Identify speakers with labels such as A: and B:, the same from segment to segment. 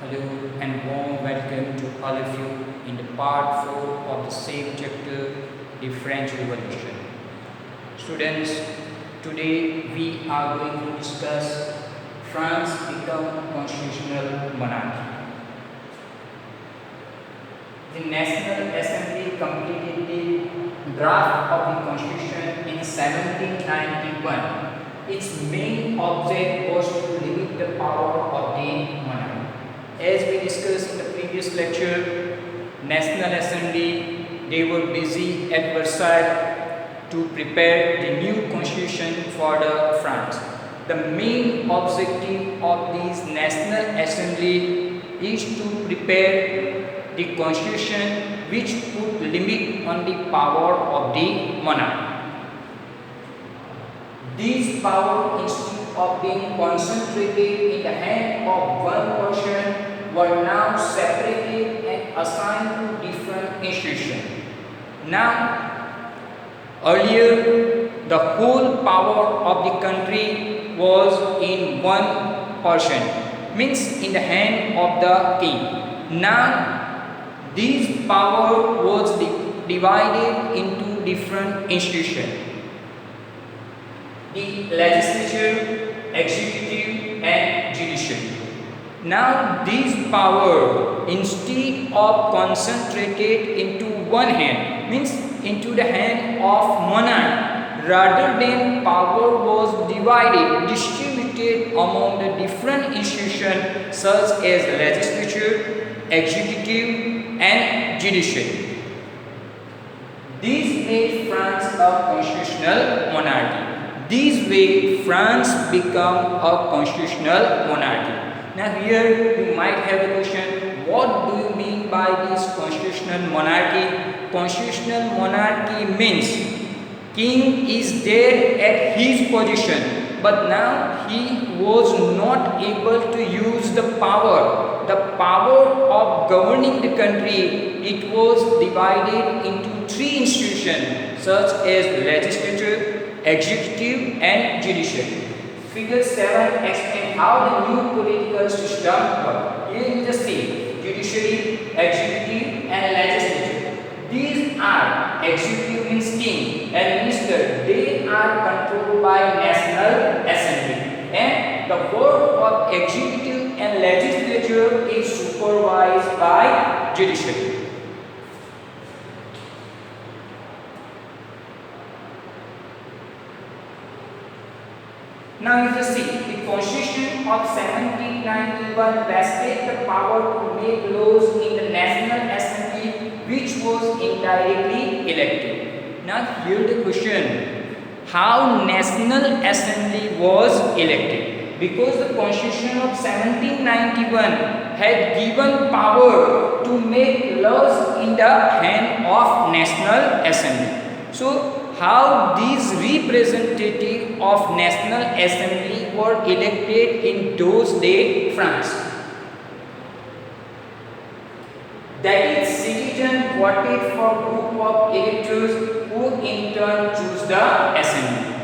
A: Hello and warm welcome to all of you in the part 4 of the same chapter, the French Revolution. Students, today we are going to discuss France become constitutional monarchy. The National Assembly completed the draft of the Constitution in 1791. Its main object was to limit the power of the monarch. As we discussed in the previous lecture, National Assembly, they were busy at Versailles to prepare the new constitution for the France. The main objective of this National Assembly is to prepare the constitution which put limit on the power of the monarch. These powers, instead of being concentrated in the hand of one person, were now separated and assigned to different institutions. Now, earlier, the whole power of the country was in one person, means in the hand of the king. Now, this power was divided into different institutions. The legislature, executive and judiciary. Now this power, instead of concentrated into one hand, means into the hand of monarch, rather than power was distributed among the different institutions such as legislature, executive and judiciary. This made France a constitutional monarchy. This way, France became a constitutional monarchy. Now here you might have a question, what do you mean by this constitutional monarchy? Constitutional monarchy means king is there at his position, but now he was not able to use the power. The power of governing the country, it was divided into three institutions such as legislature, executive and judiciary. Figure 7 explains how the new political system works. Here you just see judiciary, executive and legislature. These are executive means king and minister. They are controlled by National Assembly. And the work of executive and legislature is supervised by judiciary. Now you just see, the Constitution of 1791 vested the power to make laws in the National Assembly which was indirectly elected. Now here the question, how National Assembly was elected? Because the Constitution of 1791 had given power to make laws in the hand of National Assembly. So how these representatives of National Assembly were elected in those days France. That is, citizens voted for group of electors who in turn choose the assembly.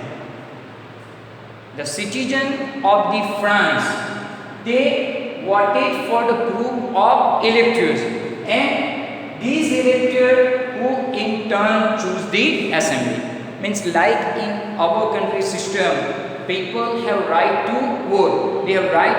A: The citizens of the France, they voted for the group of electors, and these electors who in turn choose the assembly. Means like in our country system, people have right to vote. They have right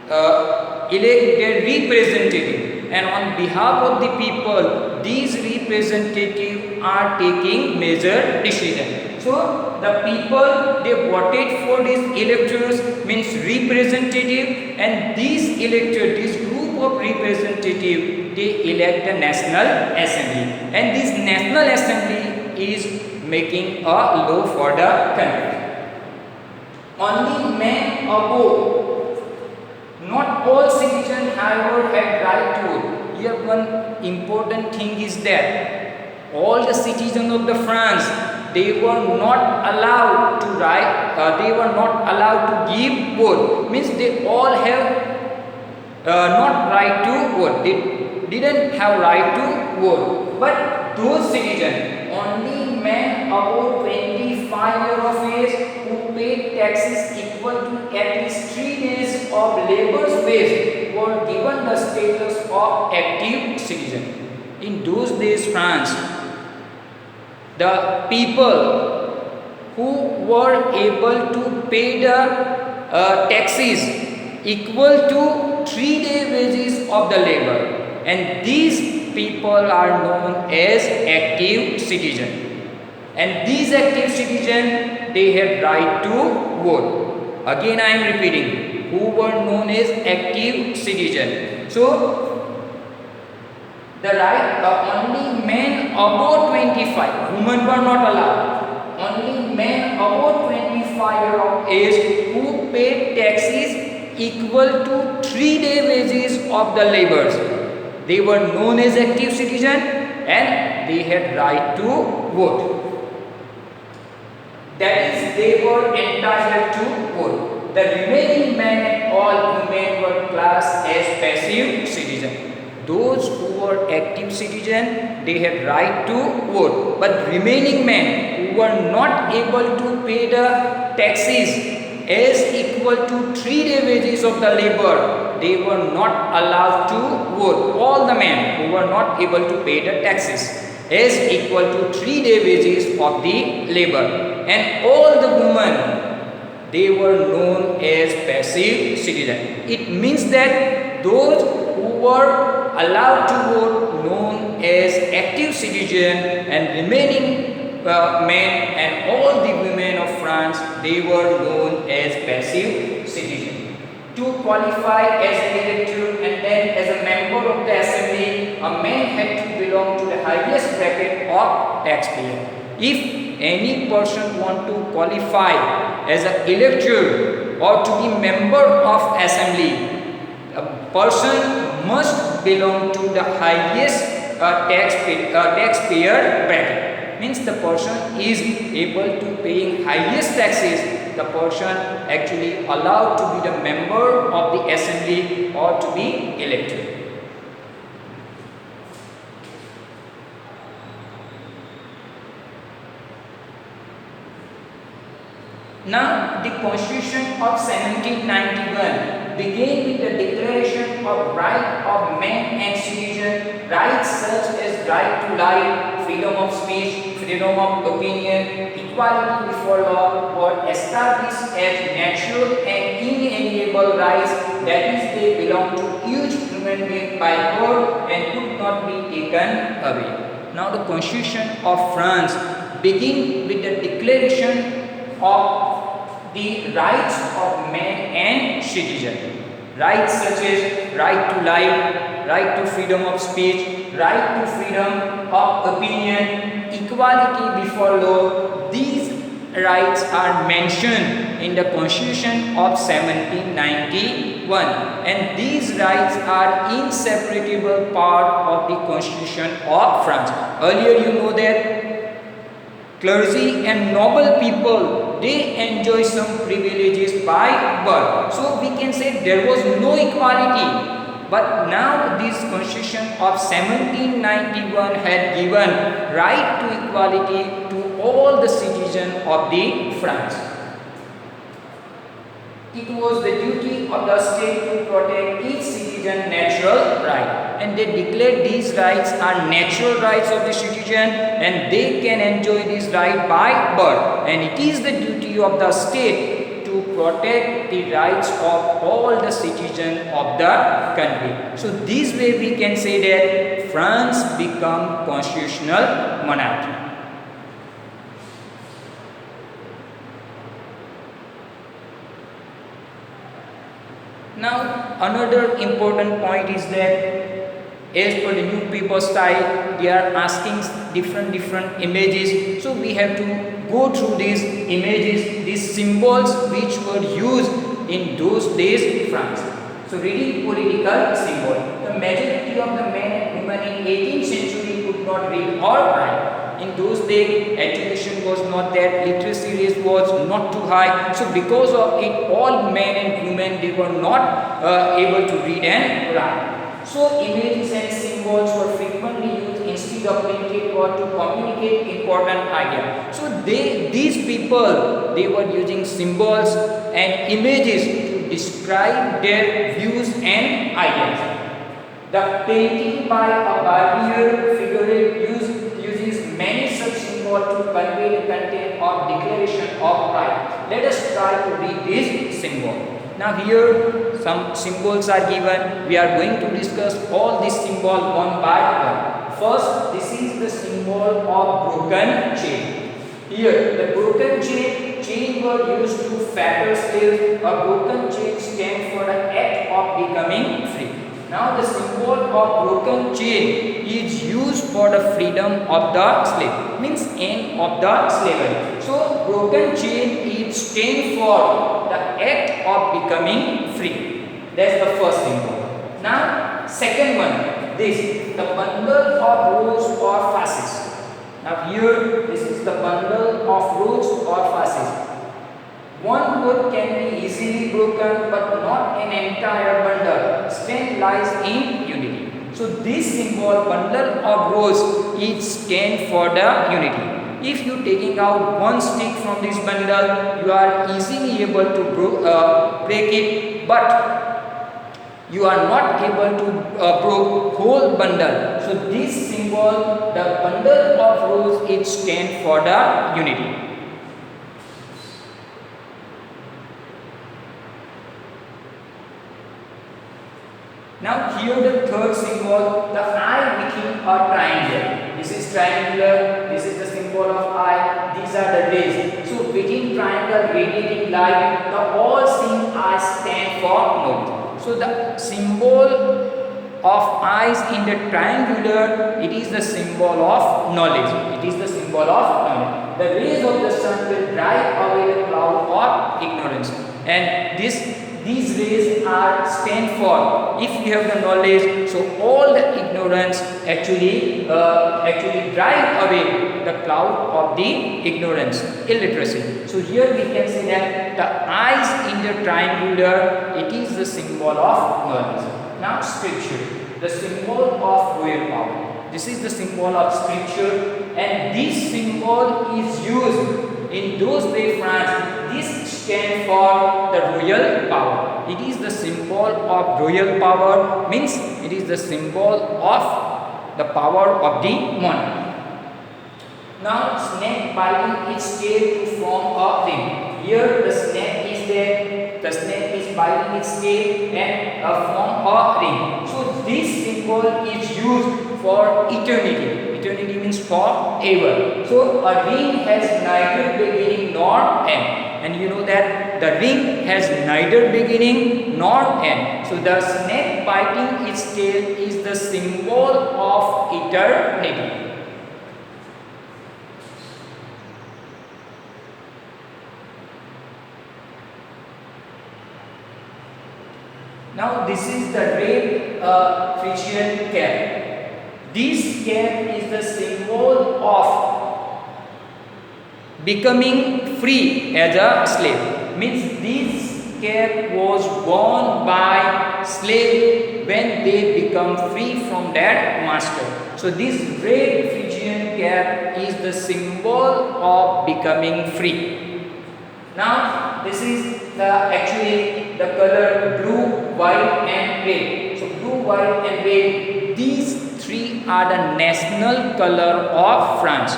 A: to elect their representative, and on behalf of the people, these representatives are taking major decisions. So the people, they voted for these electors, means representative, and these electors, this group of representatives, they elect the National Assembly, and this National Assembly is making a law for the country. Only men above, not all citizens however had right to vote. Here one important thing is that all the citizens of the France, they were not allowed to they were not allowed to give vote. Means they all have not right to vote. They didn't have right to vote. But those citizens, only men above 25 years of age who paid taxes equal to at least 3 days of labor's wage were status of active citizen. In those days, France, the people who were able to pay the taxes equal to 3-day wages of the labor, and these people are known as active citizen. And these active citizens, they had right to vote. Again I am repeating, who were known as active citizen. So the right, only men above 25, women were not allowed. Only men above 25 years of age who paid taxes equal to 3-day wages of the laborers, they were known as active citizen and they had right to vote. That is, they were entitled to vote. The remaining men and all women were classed as passive citizens. Those who were active citizens, they had right to vote. But remaining men who were not able to pay the taxes as equal to 3-day wages of the labor, they were not allowed to vote. All the men who were not able to pay the taxes as equal to 3-day wages of the labor, and all the women, they were known as passive citizens. It means that those who were allowed to vote known as active citizens, and remaining men and all the women of France, they were known as passive citizens. To qualify as an elector and then as a member of the assembly, a man had to belong to the highest bracket of taxpayer. If any person want to qualify as an elector or to be member of assembly, a person must belong to the highest taxpayer bracket. Means the person is able to paying highest taxes, the person actually allowed to be the member of the assembly or to be elected. Now, the Constitution of 1791 began with the Declaration of Right of Man and Citizen, rights such as right to life, freedom of speech, freedom of opinion, equality before law were established as natural and inalienable rights, that is, they belong to each human being by birth and could not be taken away. Now, the Constitution of France begins with the Declaration of the rights of man and citizen. Rights such as right to life, right to freedom of speech, right to freedom of opinion, equality before law. These rights are mentioned in the Constitution of 1791, and these rights are inseparable part of the Constitution of France. Earlier you know that clergy and noble people, they enjoy some privileges by birth. So we can say there was no equality. But now this Constitution of 1791 had given right to equality to all the citizens of the France. It was the duty of the state to protect each citizen's natural right, and they declared these rights are natural rights of the citizen, and they can enjoy this right by birth, and it is the duty of the state to protect the rights of all the citizens of the country. So this way we can say that France become constitutional monarchy. Now another important point is that as per the new paper style, they are asking different images. So we have to go through these images, these symbols which were used in those days in France. So reading political symbol. The majority of the men and women in 18th century could not read or write. In those days, education was not there, literacy rate was not too high. So because of it, all men and women, they were not able to read and write. So images and symbols were frequently used instead of printed or to communicate important ideas. So these people, they were using symbols and images to describe their views and ideas. The painting by a barrier figure uses many such symbols to convey the content or declaration of right. Let us try to read this symbol. Now here some symbols are given. We are going to discuss all these symbols one by one. First, this is the symbol of broken chain. Here, the broken chain were used to fetter slaves. A broken chain stands for the act of becoming free. Now, the symbol of broken chain is used for the freedom of the slave, means end of the slavery. So, broken chain is stands for the act of becoming free. That's the first symbol. Now, second one, this, the bundle of ropes or fasces. Now here, this is the bundle of ropes or fasces. One rope can be easily broken, but not an entire bundle. Strength lies in unity. So this symbol, bundle of ropes, it stands for the unity. If you taking out one stick from this bundle, you are easily able to break it, but you are not able to break whole bundle. So this symbol, the bundle of ropes, it stands for the unity. Now here the third symbol, the eye within a triangle. This is triangular, this is the symbol of eye, these are the rays. So within triangle radiating light, the all-seeing eye stand for knowledge. So the symbol of eyes in the triangular, it is the symbol of knowledge. It is the symbol of knowledge. The rays of the sun will drive away the cloud of ignorance. And these rays are stand for, if you have the knowledge, so all the ignorance actually drive away the cloud of the ignorance, illiteracy. So here we can say that the eyes in the triangular, it is the symbol of knowledge. Now scripture, the symbol of royal power. This is the symbol of scripture, and this symbol is used in those days France. This stands for the royal power. It is the symbol of royal power, means it is the symbol of the power of the monarch. Now snake biting its tail to form a ring. Here the snake is there, the snake is biting its tail and form a ring. So this symbol is used for eternity. Eternity means forever. So a ring has neither beginning nor end. And you know that the ring has neither beginning nor end. So the snake biting its tail is the symbol of eternity. Now this is the red Phrygian cap. This cap is the symbol of becoming free as a slave. Means this cap was worn by slave when they become free from their master. So this red Phrygian cap is the symbol of becoming free. Now this is actually the color blue, white and red. So blue, white and red, these three are the national color of France.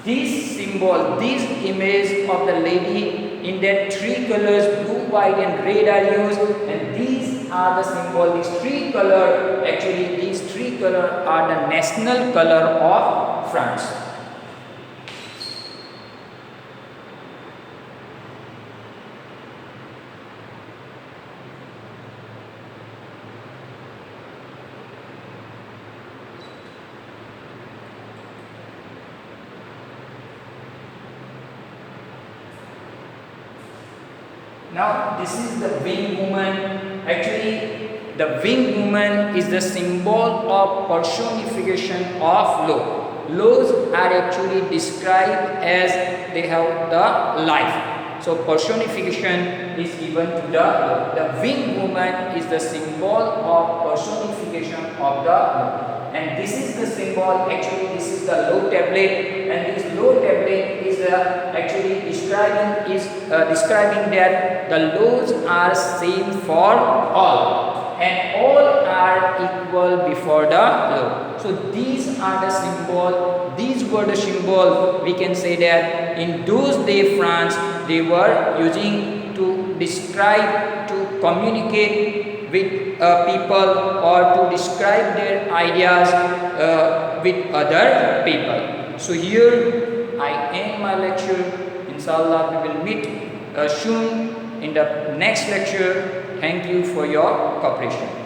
A: This symbol, this image of the lady in that three colors, blue, white and red are used, and these are the symbol, these three color, actually these three color are the national color of France. Now this is the winged woman. Actually the winged woman is the symbol of personification of law. Laws are actually described as they have the life. So personification is given to the law. The winged woman is the symbol of personification of the law. And this is the symbol, actually this is the law tablet, and this law tablet is actually describing that the laws are same for all. and all are equal before the law. So these are the symbol, these were the symbol, we can say that in those days France they were using to describe, to communicate with people or to describe their ideas with other people. So here I end my lecture. Inshallah we will meet soon in the next lecture. Thank you for your cooperation.